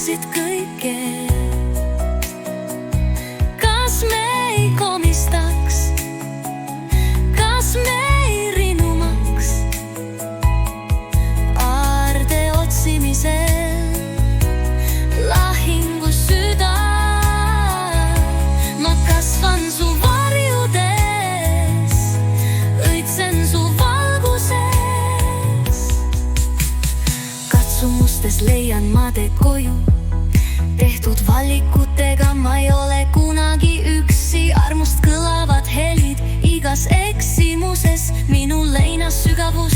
teaksid kõike. Kas me ei komistaks, kas me ei rinumaks aarde otsimisel lahingu süda. Ma kasvan su varjudes, õitsen su valguses. Katsumustes leian ma tee koju, tehtud valikutega ma ei ole kunagi üksi. Armust kõlavad helid igas eksimuses, minu leinas sügavus